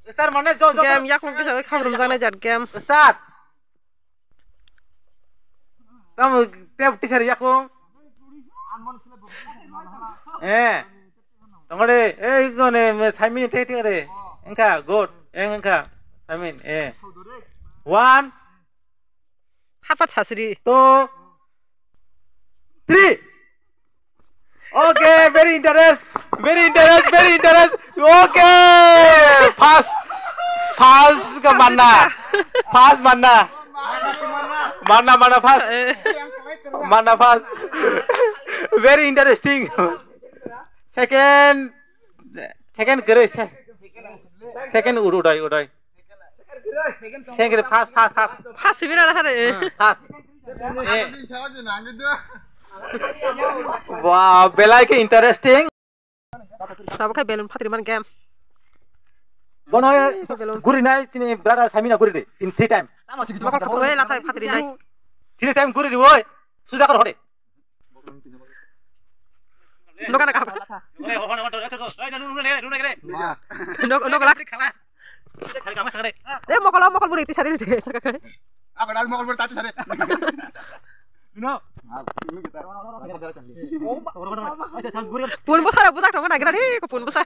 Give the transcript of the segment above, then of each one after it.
Start mana jo jo. Game yak mungkin saya khabar jangan jat game. Start. Kamu tiap teacher yak mo. Tunggu deh. Ini 5 minit tinggal deh. Engkau good. Engkau. 5 minit. 1. Apa sasri? 2. 3. Okay, very interest. Okay. Pass ke mana? Pass mana? Mana pass? Mana pass? Very interesting. Second kere. Second udai. Second pass. Pas sih mana ada? Pass. Wow, belai ke interesting. Tahu kan belum patri man game. Bono guri nai sini brother Samina guri deh in 3 time. Makal pokoknya lah patri naik. 3 time guri deh boy. Sudah kar hore. No kan apa? No lah. Makal beri itu sari deh. Aku dah mau beri tadi sari. No. Pun besar budak dong nak kira deh, pun besar.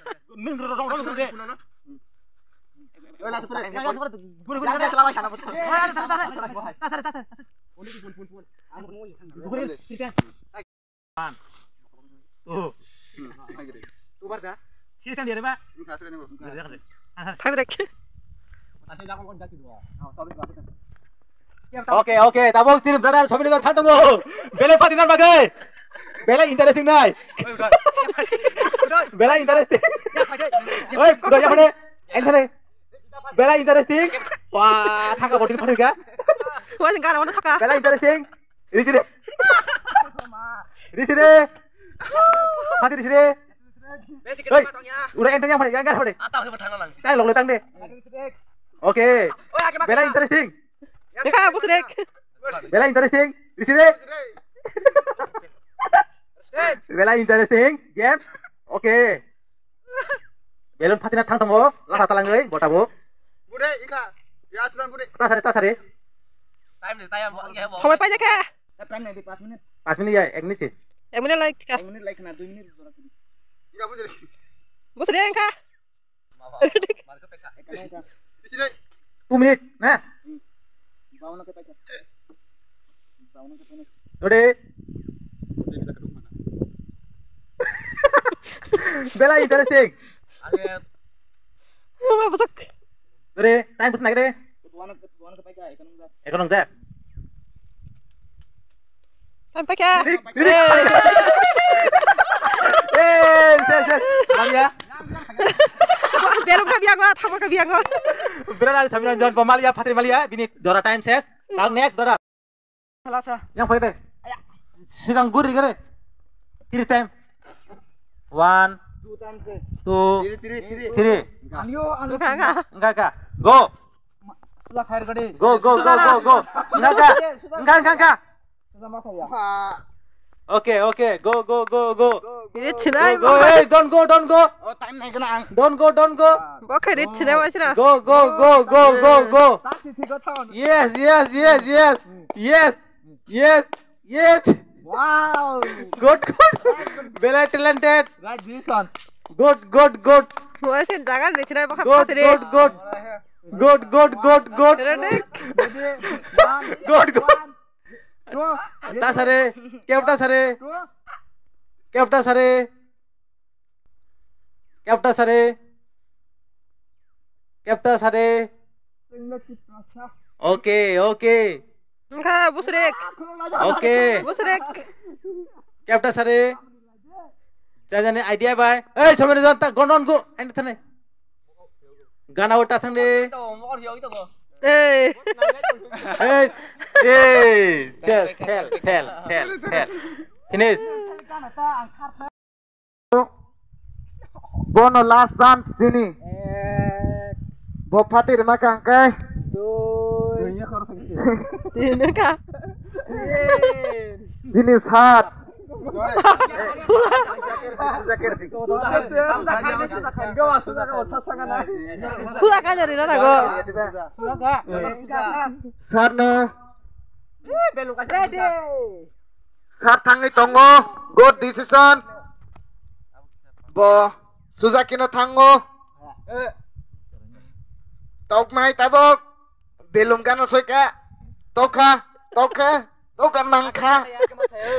Oke, tabung sini brother, sambil dengan tunggu. Bela patinan bagai. Bela interesting nai. Bela interesting. Oi, udah ya pada. Entar. Bela interesting. Wah, thangka botin padu ga? Wah, singkat mana saka? Bela interesting. Di sini. Hati di sini. Oi, udah entarnya pada, enggak pada. Tay lok letang deh. Oke. Bela interesting. Ya kan, bos dek. Bela interesting. Di sini. Bela interesting. Game. Oke. Belum patinan thang tunggu. Lah talang euy, botabu. Bude, ika. Ya sudah bude. Tasari. Time ya. Sampai banyak ya. Time nih di 5 menit. 5 menit ya, 1 menit sih. Yang mana like ka? 1 menit like kena 2 menit. Ika bude. Bos dek ka? Di sini. 2 menit. Nah. Bawa ke pakai. Udah. Bela interesting. Apa besok? Udah, time pesen lagi deh. Bawa ke pakai. Ekonom Zak. Sampai ka? Ses. Bang ya. Belum ka biang gua, tama ka biang gua. Brother Samina John Pemalia, Patri Malia, bini Dora time ses. Tahun next brother. Salah. Yang pakai deh. Sidang guri kere. 3 time. 1, 2 times. 2, Tiri. 3. Alio. Enggak. Go. Sudah khair gede. Go. Enggak. Sudah makan ya. Oke. Go. Ini cina. Go. Hey, don't go. Oh, time naik kena. Don't go. Bakal ini cina macam. Go. Taksi 3 tahun. Yes. Wow. Good. Very talented. Right this one. Good. Wah, sih jangan ini cina bakal Good. patri. Good. Redek. Good. 2. Keupta sare. Okay. Enggak, bos dek. Okay. Bos dek. Keupta sare. Jajane idea bhai. Hey, samane janta gonon go. End thane. Gana ota thane. Eh. Hey. Hell. Finish. Bono last chance sini. Bopatir makang kai. Ini kah? Sini saat. Sudah kan jadi nana go. Sarno. Belum kasih ready. Satangi tongo. Good decision. Bo. Suzaki no tango. Tok mai tabok. Belum kan soika. Toka. Nangka.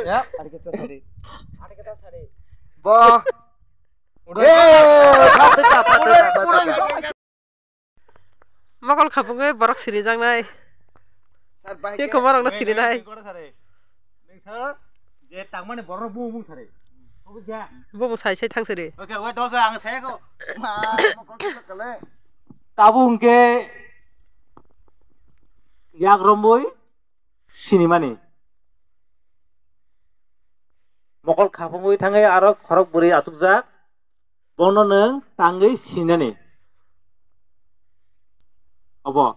Ya, ada kita tadi. Bo. Makal khapungnya barak siri jang nai. Ini kemarin na siri nai. Je tangmane borno bumung sare. Bung sai sai thang siri. Oke, we dol ka ang saya ko. Tabung ke yak romboy sini mani. Mokol khapungoi thangai aro khorok buri atukjak. Bono neng tangai sinani. Apa?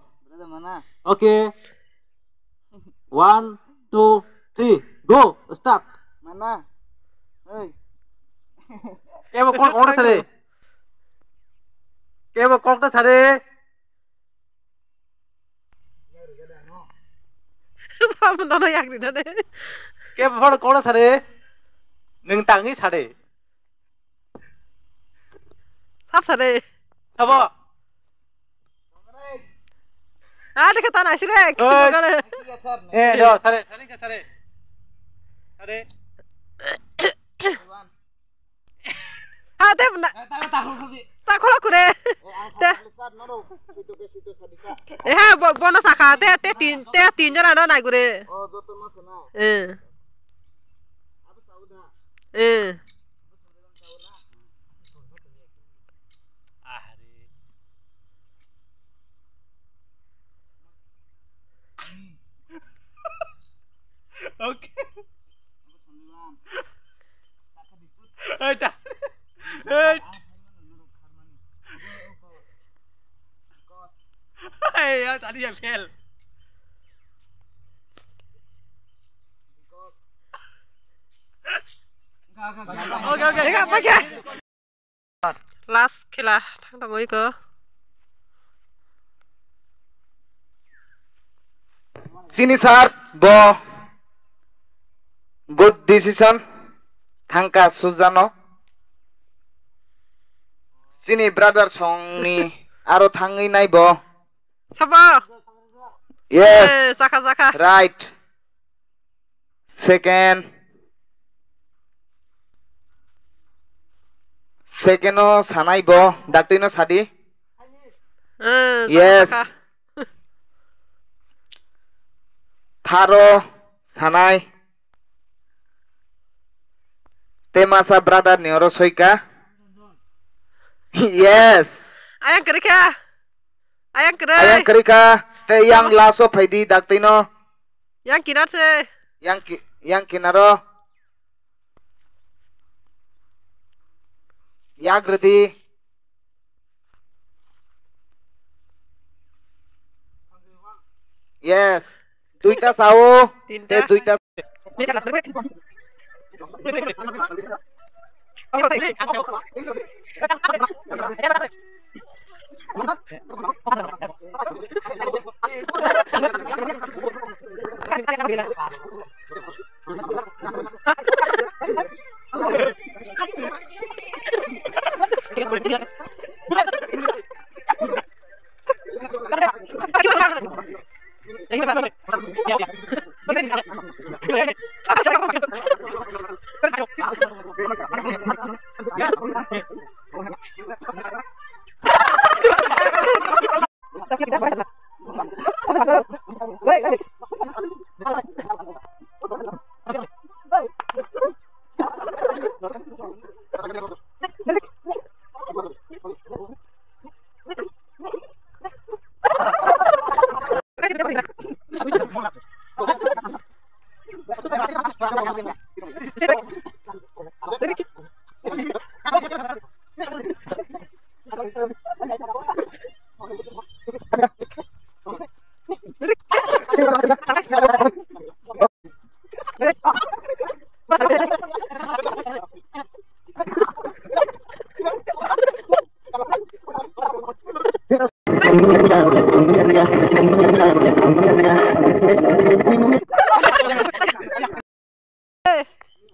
Oke. 1, 2, 3, go, start. Mana? Hei. Kemo kol sare. Kemo kol ta sare. Sama nana yak di nane. Kemo kol sare. Neng tangai sare. Sap sare. Apa? Ada kata nasi rek. Do, sare. Ada mana? Tak kalau kure. Teh. Bonus akha teh tin jana ada naik kure. Oke. Ya tadi ya fail. Oke. Enggak pakai. Last kila thang tangoi ke. Sini sar, bo. Good decision. Thangka Suzano. Sini brother song ni aro thangi nai bo. Saba. Yes. Saka. Right. Second o sanai bo. Daktino sadi. Yes. Tharo sanai. Temasa brother Neuro Soika. Yes. Ayang kerika. Ayang kerika. Te yang laso paidi daktino. Yang kinat se. Yang kinaro. Yagrati. Yes. Duita sao. Te duita.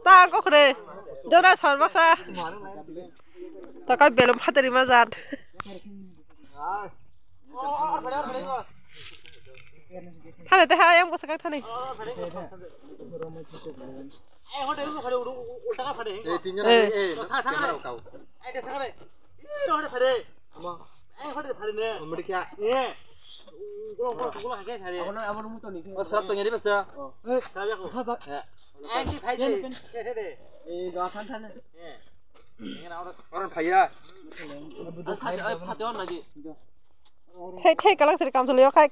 Ta có khuê cho ra sòn bác xa ta coi bể lồng phát tới mà giặt thằng này tới hai em có sao thằng này Thế cái lăng sẽ cầm số khách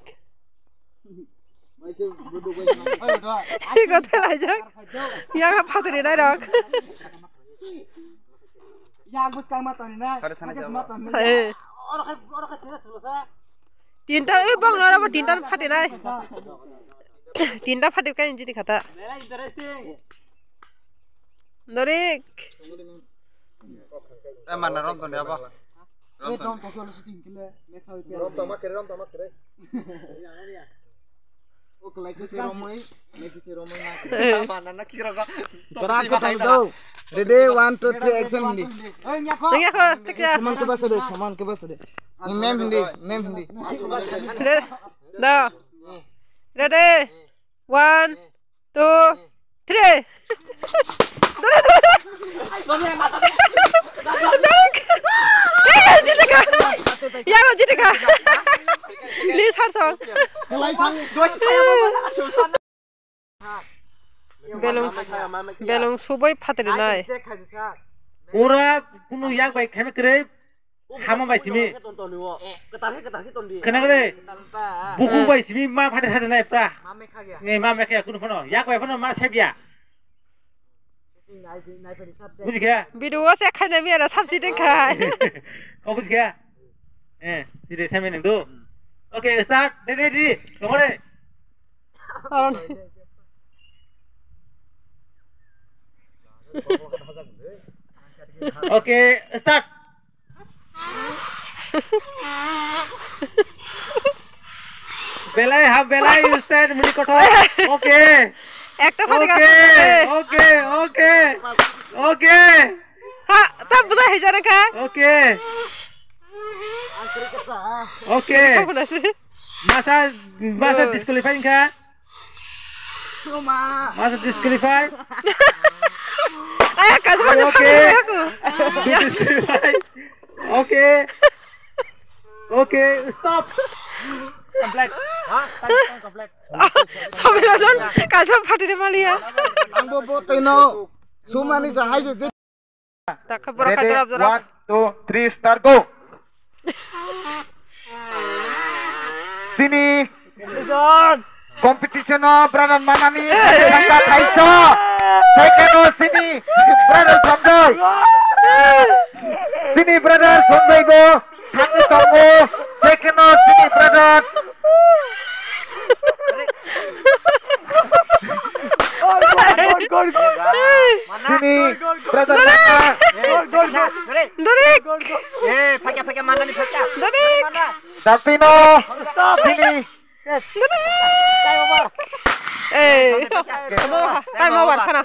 có thể lại chứ yang apa tadi dah dok yang bus kang matoni na tinta bang nara apa tinta phát này tinta phát cái gì thì kata Norik mana rom to ne apa rom to solo shooting kile me khau pe rom to mak kere o kelai ku se romoi me ku se romoi na mana na kira ka kara ko do ready 1 2 3 action hindi Tengah kau tengah saman ke bas de mem hindi dah ready 1 2 3 Ya kau jadi kah? Ini sarsong. Belong subai fateri nai. Ora kuno yak bai khame kre hama bai simi. Kenapa le? Buku bai simi ma fateri hade nai pra. Nge ma me kya kuno phono yak bai phono ma sebia. Buji kya? Video saya kena biar sabsi dekai. Oh buji kya? Sini saya meneng tu. Okay, start. Ready. Come on. Okay, start. Belai, half belai, stand, muni kotor. Okay. Ekta fatega. Okay. Ha, tak bisa hijar ka? Okay. Masa disqualify ka? Masa disqualify? Ayah kasih macam aku. Okay, stop. Complete. Complete. Sampai nonton kasih party di Malaysia. Angbo botino sumani sahai juga. Tak keberapa drop. 1 2 3 start go. Sini competition Brandon Manani Sangka Kaiso second sini brother Samdol sini brother Sondaigo Thani Tongo second sini brother gol sini brother Dorik pakai mana nih pakai Dorik Darpino sini kamu mau mana?